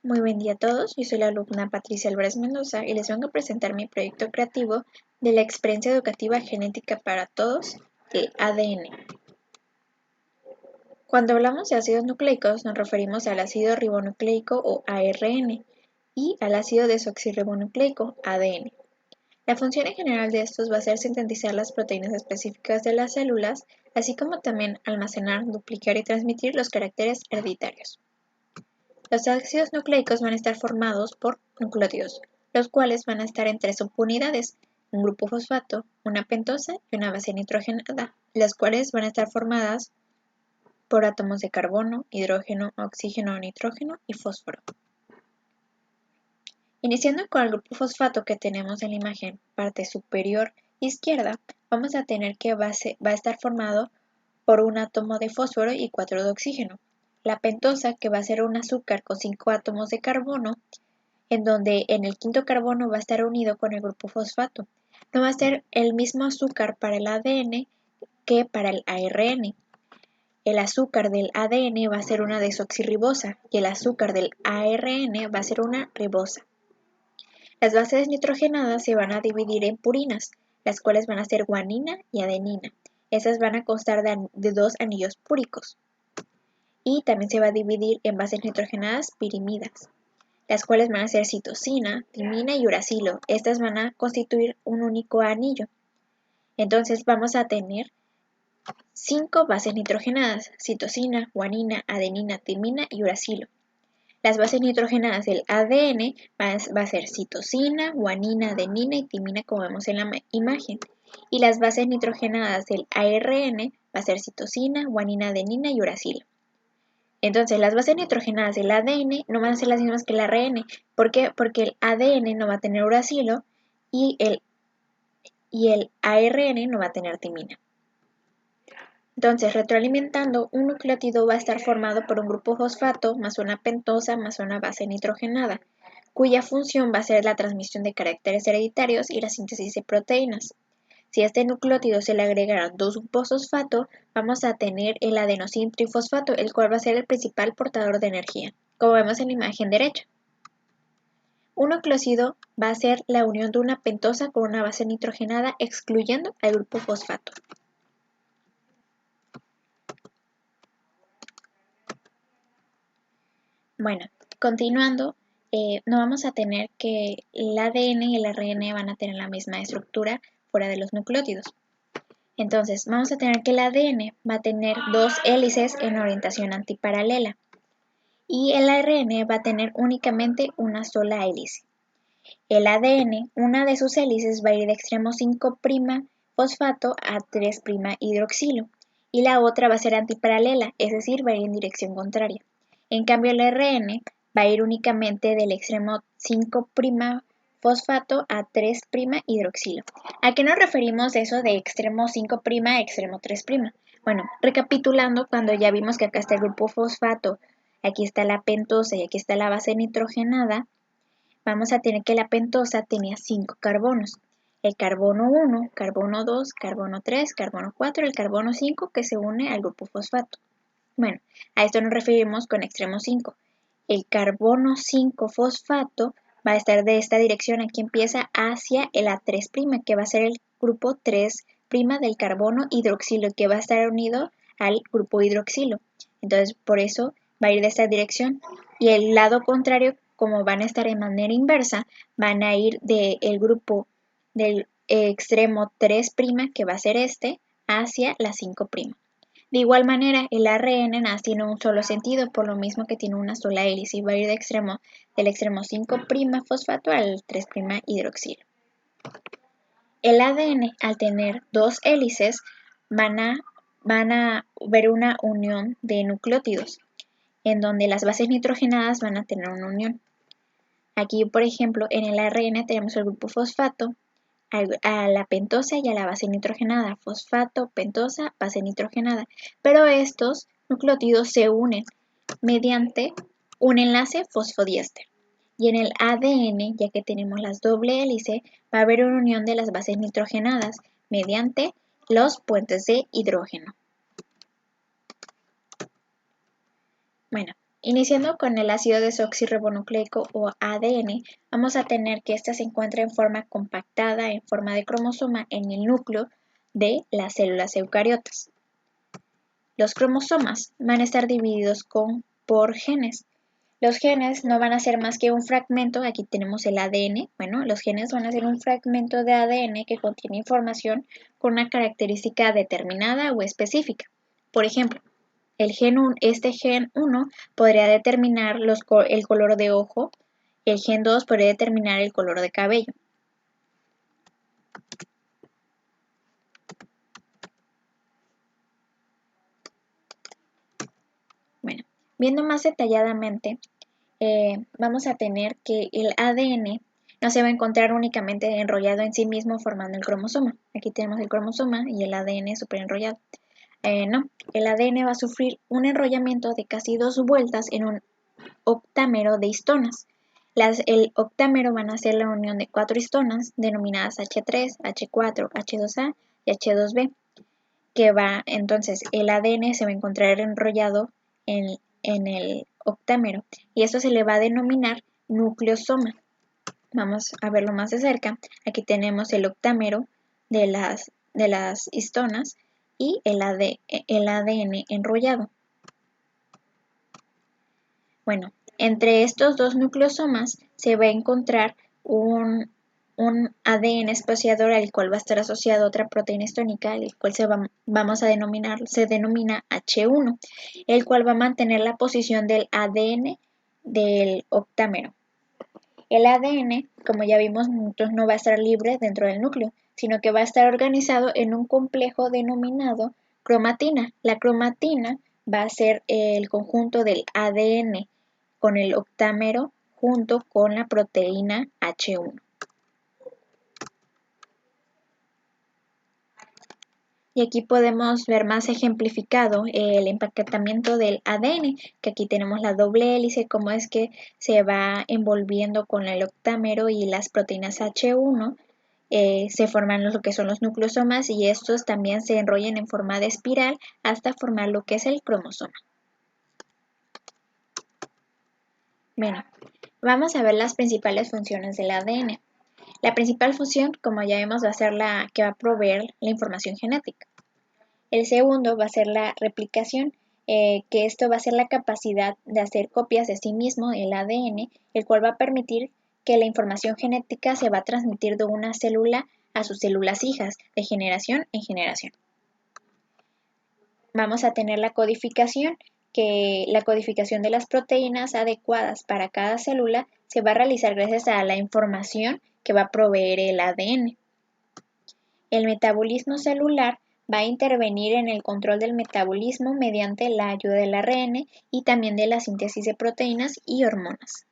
Muy buen día a todos, yo soy la alumna Patricia Álvarez Mendoza y les vengo a presentar mi proyecto creativo de la experiencia educativa genética para todos de ADN. Cuando hablamos de ácidos nucleicos nos referimos al ácido ribonucleico o ARN y al ácido desoxirribonucleico ADN. La función en general de estos va a ser sintetizar las proteínas específicas de las células, así como también almacenar, duplicar y transmitir los caracteres hereditarios. Los ácidos nucleicos van a estar formados por nucleótidos, los cuales van a estar en tres subunidades, un grupo fosfato, una pentosa y una base nitrogenada, las cuales van a estar formadas por átomos de carbono, hidrógeno, oxígeno, nitrógeno y fósforo. Iniciando con el grupo fosfato que tenemos en la imagen, parte superior izquierda, vamos a tener que va a estar formado por un átomo de fósforo y 4 de oxígeno. La pentosa, que va a ser un azúcar con 5 átomos de carbono, en donde en el quinto carbono va a estar unido con el grupo fosfato. No va a ser el mismo azúcar para el ADN que para el ARN. El azúcar del ADN va a ser una desoxirribosa y el azúcar del ARN va a ser una ribosa. Las bases nitrogenadas se van a dividir en purinas, las cuales van a ser guanina y adenina. Esas van a constar de 2 anillos púricos. Y también se va a dividir en bases nitrogenadas pirimidas, las cuales van a ser citosina, timina y uracilo. Estas van a constituir un único anillo. Entonces vamos a tener 5 bases nitrogenadas: citosina, guanina, adenina, timina y uracilo. Las bases nitrogenadas del ADN va a ser citosina, guanina, adenina y timina, como vemos en la imagen. Y las bases nitrogenadas del ARN va a ser citosina, guanina, adenina y uracilo. Entonces, las bases nitrogenadas del ADN no van a ser las mismas que el ARN. ¿Por qué? Porque el ADN no va a tener uracilo y el ARN no va a tener timina. Entonces, retroalimentando, un nucleótido va a estar formado por un grupo fosfato más una pentosa más una base nitrogenada, cuya función va a ser la transmisión de caracteres hereditarios y la síntesis de proteínas. Si a este nucleótido se le agregaran 2 grupos fosfato, vamos a tener el adenosín trifosfato, el cual va a ser el principal portador de energía, como vemos en la imagen derecha. Un nucleócido va a ser la unión de una pentosa con una base nitrogenada, excluyendo al grupo fosfato. Bueno, continuando, no vamos a tener que el ADN y el ARN van a tener la misma estructura fuera de los nucleótidos. Entonces, vamos a tener que el ADN va a tener 2 hélices en' antiparalela y el ARN va a tener únicamente una sola hélice. El ADN, una de sus hélices va a ir de extremo 5' fosfato a 3' hidroxilo y la otra va a ser antiparalela, es decir, va a ir en dirección contraria. En cambio, el ARN va a ir únicamente del extremo 5' fosfato a 3' hidroxilo. ¿A qué nos referimos eso de extremo 5' a extremo 3'? Bueno, recapitulando, cuando ya vimos que acá está el grupo fosfato, aquí está la pentosa y aquí está la base nitrogenada, vamos a tener que la pentosa tenía 5 carbonos. El carbono 1, carbono 2, carbono 3, carbono 4, el carbono 5 que se une al grupo fosfato. Bueno, a esto nos referimos con extremo 5. El carbono 5 fosfato va a estar de esta dirección, aquí empieza hacia el A3', que va a ser el grupo 3' del carbono hidroxilo, que va a estar unido al grupo hidroxilo. Entonces, por eso va a ir de esta dirección. Y el lado contrario, como van a estar en manera inversa, van a ir del grupo del extremo 3', que va a ser este, hacia la 5'. De igual manera, el ARN tiene un solo sentido, por lo mismo que tiene una sola hélice y va a ir del extremo 5' fosfato al 3' hidroxilo. El ADN, al tener 2 hélices, van a ver una unión de nucleótidos, en donde las bases nitrogenadas van a tener una unión. Aquí, por ejemplo, en el ARN tenemos el grupo fosfato, a la pentosa y a la base nitrogenada, fosfato, pentosa, base nitrogenada, pero estos nucleótidos se unen mediante un enlace fosfodiéster. Y en el ADN, ya que tenemos las doble hélice, va a haber una unión de las bases nitrogenadas mediante los puentes de hidrógeno. Bueno, iniciando con el ácido desoxirribonucleico o ADN, vamos a tener que ésta se encuentra en forma compactada, en forma de cromosoma, en el núcleo de las células eucariotas. Los cromosomas van a estar divididos por genes. Los genes no van a ser más que un fragmento, aquí tenemos el ADN, bueno, los genes van a ser un fragmento de ADN que contiene información con una característica determinada o específica. Por ejemplo, este gen 1 podría determinar el color de ojo, el gen 2 podría determinar el color de cabello. Bueno, viendo más detalladamente, vamos a tener que el ADN no se va a encontrar únicamente enrollado en sí mismo formando el cromosoma. Aquí tenemos el cromosoma y el ADN súper enrollado. No, el ADN va a sufrir un enrollamiento de casi 2 vueltas en un octámero de histonas. El octámero van a ser la unión de 4 histonas denominadas H3, H4, H2A y H2B, entonces el ADN se va a encontrar enrollado en el octámero y esto se le va a denominar nucleosoma. Vamos a verlo más de cerca. Aquí tenemos el octámero de las histonas y el ADN enrollado. Bueno, entre estos dos nucleosomas se va a encontrar un ADN espaciador al cual va a estar asociado otra proteína histónica, el cual se denomina H1, el cual va a mantener la posición del ADN del octámero. El ADN, como ya vimos, entonces no va a estar libre dentro del núcleo, sino que va a estar organizado en un complejo denominado cromatina. La cromatina va a ser el conjunto del ADN con el octámero junto con la proteína H1. Y aquí podemos ver más ejemplificado el empaquetamiento del ADN, que aquí tenemos la doble hélice, cómo es que se va envolviendo con el octámero y las proteínas H1, se forman lo que son los nucleosomas y estos también se enrollan en forma de espiral hasta formar lo que es el cromosoma. Bueno, vamos a ver las principales funciones del ADN. La principal función, como ya vimos, va a ser la que va a proveer la información genética. El segundo va a ser la replicación, que esto va a ser la capacidad de hacer copias de sí mismo, el ADN, el cual va a permitir que la información genética se va a transmitir de una célula a sus células hijas, de generación en generación. Vamos a tener la codificación, que la codificación de las proteínas adecuadas para cada célula se va a realizar gracias a la información que va a proveer el ADN. El metabolismo celular va a intervenir en el control del metabolismo mediante la ayuda del ARN y también de la síntesis de proteínas y hormonas.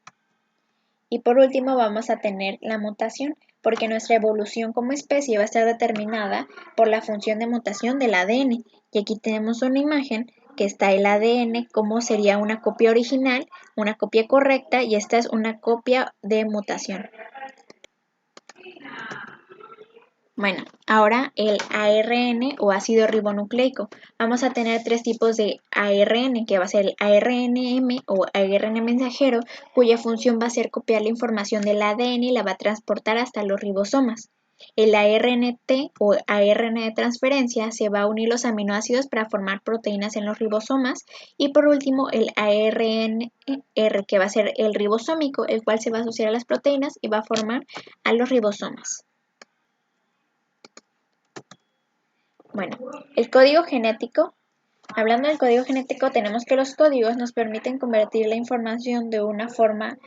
Y por último vamos a tener la mutación, porque nuestra evolución como especie va a estar determinada por la función de mutación del ADN. Y aquí tenemos una imagen que está el ADN, como sería una copia original, una copia correcta, y esta es una copia de mutación. Bueno, ahora el ARN o ácido ribonucleico. Vamos a tener 3 tipos de ARN, que va a ser el ARNM o ARN mensajero, cuya función va a ser copiar la información del ADN y la va a transportar hasta los ribosomas. El ARNT o ARN de transferencia se va a unir los aminoácidos para formar proteínas en los ribosomas. Y por último, el ARNR, que va a ser el ribosómico, el cual se va a asociar a las proteínas y va a formar a los ribosomas. Bueno, el código genético. Hablando del código genético, tenemos que los códigos nos permiten convertir la información de una forma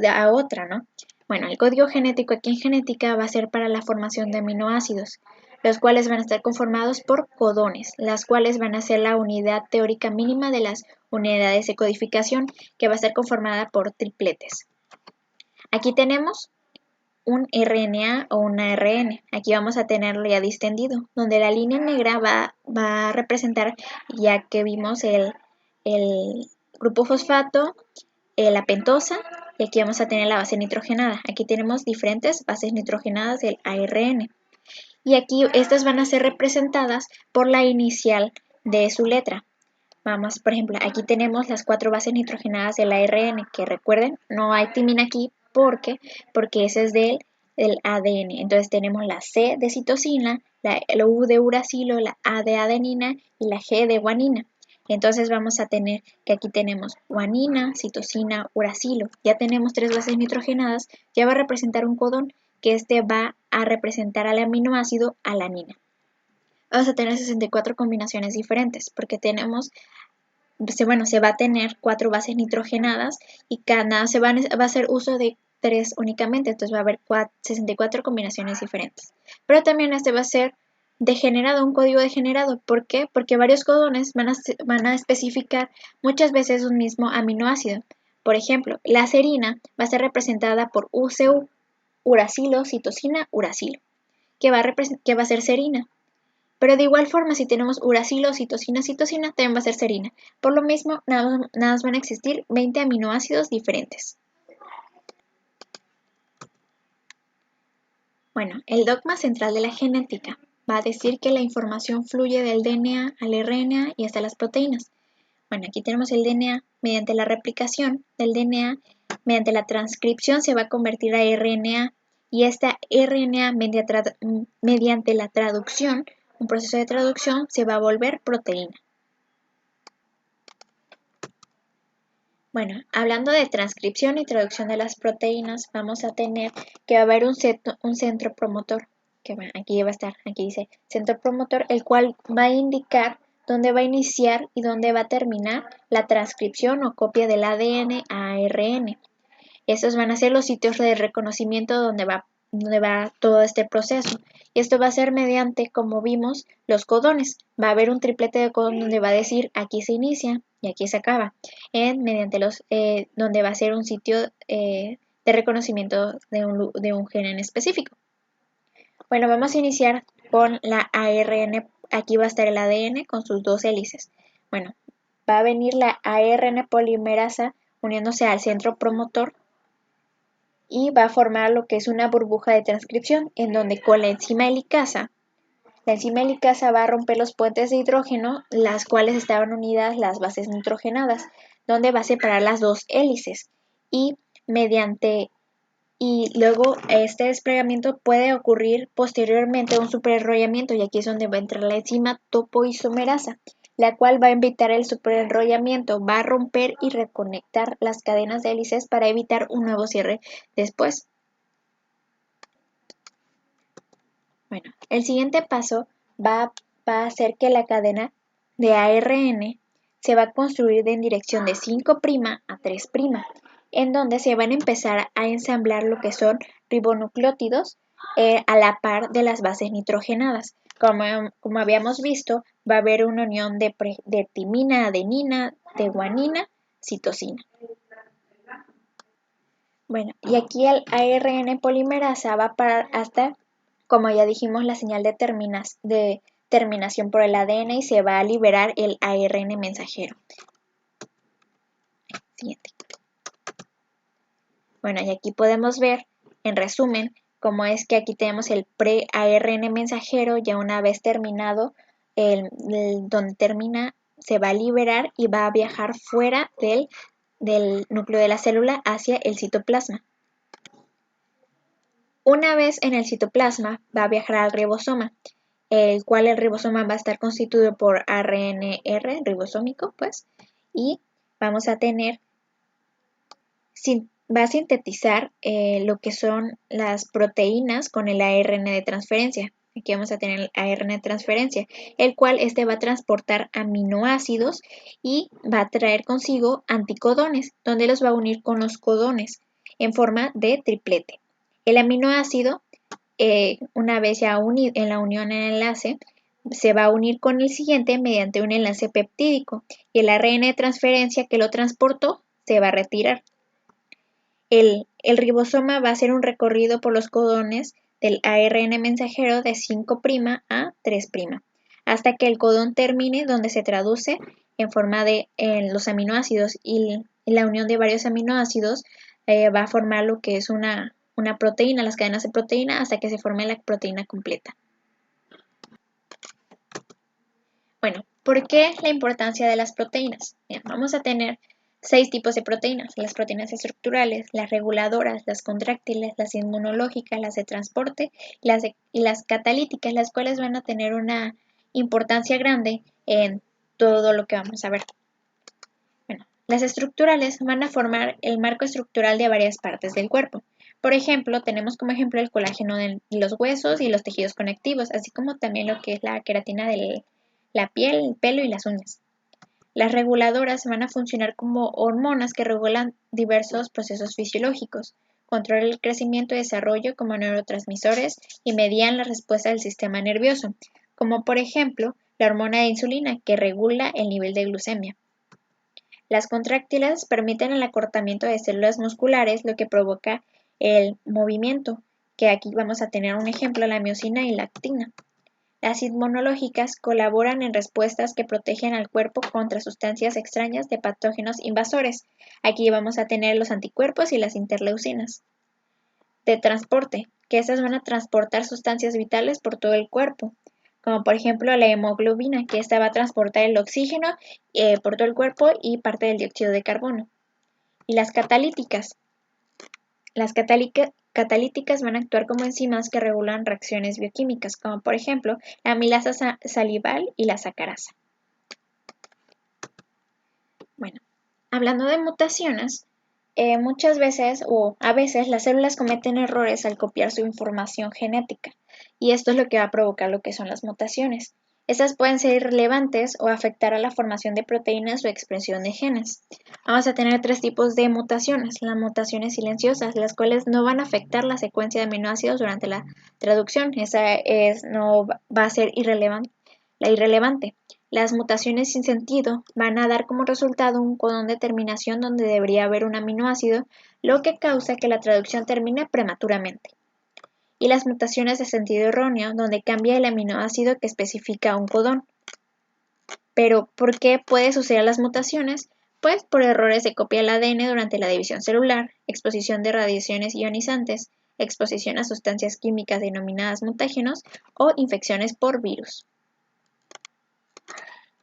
a otra, ¿no? Bueno, el código genético aquí en genética va a ser para la formación de aminoácidos, los cuales van a estar conformados por codones, las cuales van a ser la unidad teórica mínima de las unidades de codificación, que va a estar conformada por tripletes. Aquí tenemos un RNA o un ARN. Aquí vamos a tenerlo ya distendido, donde la línea negra va a representar, ya que vimos el grupo fosfato, la pentosa, y aquí vamos a tener la base nitrogenada. Aquí tenemos diferentes bases nitrogenadas del ARN. Y aquí estas van a ser representadas por la inicial de su letra. Vamos, por ejemplo, aquí tenemos las 4 bases nitrogenadas del ARN, que recuerden, no hay timina aquí porque ese es del ADN. Entonces tenemos la C de citosina, la U de uracilo, la A de adenina y la G de guanina. Entonces vamos a tener que aquí tenemos guanina, citosina, uracilo. Ya tenemos 3 bases nitrogenadas, ya va a representar un codón, que este va a representar al aminoácido alanina. Vamos a tener 64 combinaciones diferentes, porque tenemos, se va a tener 4 bases nitrogenadas y cada va a hacer uso de 3 únicamente, entonces va a haber 64 combinaciones diferentes. Pero también este va a ser degenerado, un código degenerado. ¿Por qué? Porque varios codones van a especificar muchas veces un mismo aminoácido. Por ejemplo, la serina va a ser representada por UCU, uracilo, citosina, uracilo, que va a ser serina. Pero de igual forma, si tenemos uracilo, citosina, citosina, también va a ser serina. Por lo mismo, nada más van a existir 20 aminoácidos diferentes. Bueno, el dogma central de la genética va a decir que la información fluye del DNA al RNA y hasta las proteínas. Bueno, aquí tenemos el DNA. Mediante la replicación del DNA, mediante la transcripción se va a convertir a RNA y esta RNA mediante la traducción, un proceso de traducción, se va a volver proteína. Bueno, hablando de transcripción y traducción de las proteínas, vamos a tener que va a haber un centro promotor, que aquí va a estar, aquí dice centro promotor, el cual va a indicar dónde va a iniciar y dónde va a terminar la transcripción o copia del ADN a ARN. Estos van a ser los sitios de reconocimiento donde va todo este proceso. Y esto va a ser mediante, como vimos, los codones. Va a haber un triplete de codón donde va a decir aquí se inicia y aquí se acaba. Mediante donde va a ser un sitio de reconocimiento de un gen en específico. Bueno, vamos a iniciar con la ARN. Aquí va a estar el ADN con sus 2 hélices. Bueno, va a venir la ARN polimerasa uniéndose al centro promotor y va a formar lo que es una burbuja de transcripción, en donde con la enzima helicasa va a romper los puentes de hidrógeno, las cuales estaban unidas las bases nitrogenadas, donde va a separar las 2 hélices y luego este desplegamiento puede ocurrir posteriormente a un superenrollamiento, y aquí es donde va a entrar la enzima topoisomerasa, la cual va a evitar el superenrollamiento, va a romper y reconectar las cadenas de hélices para evitar un nuevo cierre después. Bueno, el siguiente paso va a hacer que la cadena de ARN se va a construir en dirección de 5' a 3', en donde se van a empezar a ensamblar lo que son ribonucleótidos a la par de las bases nitrogenadas. Como habíamos visto, va a haber una unión de timina, adenina, de guanina, citosina. Bueno, y aquí el ARN polimerasa va a parar hasta, como ya dijimos, la señal de terminación por el ADN y se va a liberar el ARN mensajero. Siguiente. Bueno, y aquí podemos ver, en resumen, cómo es que aquí tenemos el pre-ARN mensajero. Ya una vez terminado, donde termina, se va a liberar y va a viajar fuera del núcleo de la célula hacia el citoplasma. Una vez en el citoplasma, va a viajar al ribosoma, el cual el ribosoma va a estar constituido por RNR ribosómico, pues, y vamos a tener va a sintetizar lo que son las proteínas con el ARN de transferencia. Aquí vamos a tener el ARN de transferencia, el cual va a transportar aminoácidos y va a traer consigo anticodones, donde los va a unir con los codones en forma de triplete. El aminoácido, una vez ya en la unión en enlace, se va a unir con el siguiente mediante un enlace peptídico y el ARN de transferencia que lo transportó se va a retirar. El ribosoma va a hacer un recorrido por los codones del ARN mensajero de 5' a 3', hasta que el codón termine, donde se traduce en forma de los aminoácidos, y la unión de varios aminoácidos va a formar lo que es una proteína, las cadenas de proteína, hasta que se forme la proteína completa. Bueno, ¿Por qué la importancia de las proteínas? Bien, vamos a tener 6 tipos de proteínas: las proteínas estructurales, las reguladoras, las contráctiles, las inmunológicas, las de transporte y las catalíticas, las cuales van a tener una importancia grande en todo lo que vamos a ver. Bueno, las estructurales van a formar el marco estructural de varias partes del cuerpo. Por ejemplo, tenemos como ejemplo el colágeno de los huesos y los tejidos conectivos, así como también lo que es la queratina de la piel, el pelo y las uñas. Las reguladoras van a funcionar como hormonas que regulan diversos procesos fisiológicos, controlan el crecimiento y desarrollo como neurotransmisores y median la respuesta del sistema nervioso, como por ejemplo la hormona de insulina que regula el nivel de glucemia. Las contráctiles permiten el acortamiento de células musculares, lo que provoca el movimiento, que aquí vamos a tener un ejemplo, la miosina y la actina. Las inmunológicas colaboran en respuestas que protegen al cuerpo contra sustancias extrañas de patógenos invasores. Aquí vamos a tener los anticuerpos y las interleucinas. De transporte, que estas van a transportar sustancias vitales por todo el cuerpo, como por ejemplo la hemoglobina, que esta va a transportar el oxígeno por todo el cuerpo y parte del dióxido de carbono. Y las catalíticas. Las catalíticas van a actuar como enzimas que regulan reacciones bioquímicas, como por ejemplo la amilasa salival y la sacarasa. Bueno, hablando de mutaciones, muchas veces o a veces las células cometen errores al copiar su información genética, y esto es lo que va a provocar lo que son las mutaciones. Estas pueden ser irrelevantes o afectar a la formación de proteínas o expresión de genes. Vamos a tener 3 tipos de mutaciones: las mutaciones silenciosas, las cuales no van a afectar la secuencia de aminoácidos durante la traducción. Esa no va a ser irrelevante. Las mutaciones sin sentido van a dar como resultado un codón de terminación donde debería haber un aminoácido, lo que causa que la traducción termine prematuramente. Y las mutaciones de sentido erróneo, donde cambia el aminoácido que especifica un codón. Pero, ¿por qué puede suceder las mutaciones? Pues por errores de copia del ADN durante la división celular, exposición de radiaciones ionizantes, exposición a sustancias químicas denominadas mutágenos o infecciones por virus.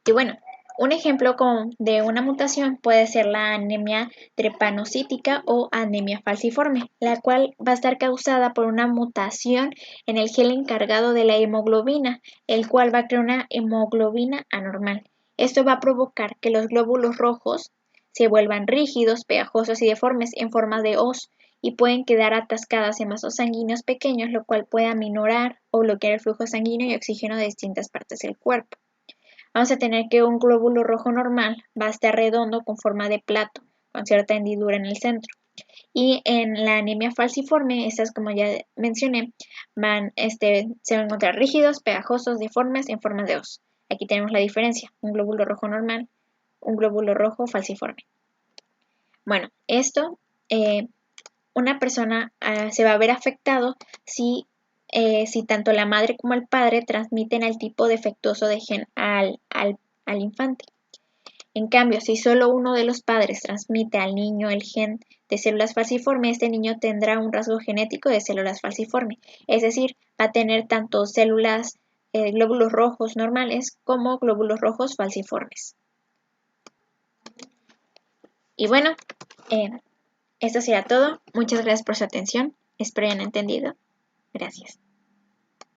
Y bueno, un ejemplo de una mutación puede ser la anemia drepanocítica o anemia falciforme, la cual va a estar causada por una mutación en el gen encargado de la hemoglobina, el cual va a crear una hemoglobina anormal. Esto va a provocar que los glóbulos rojos se vuelvan rígidos, pegajosos y deformes en forma de hoz y pueden quedar atascadas en vasos sanguíneos pequeños, lo cual puede aminorar o bloquear el flujo sanguíneo y oxígeno de distintas partes del cuerpo. Vamos a tener que un glóbulo rojo normal va a estar redondo con forma de plato, con cierta hendidura en el centro. Y en la anemia falciforme, estas, como ya mencioné, se van a encontrar rígidos, pegajosos, deformes en forma de hoz. Aquí tenemos la diferencia: un glóbulo rojo normal, un glóbulo rojo falciforme. Bueno, una persona se va a ver afectado si tanto la madre como el padre transmiten el tipo defectuoso de gen al infante. En cambio, si solo uno de los padres transmite al niño el gen de células falciformes, este niño tendrá un rasgo genético de células falciformes, es decir, va a tener tanto glóbulos rojos normales como glóbulos rojos falciformes. Y bueno, esto será todo. Muchas gracias por su atención. Espero hayan entendido. Gracias.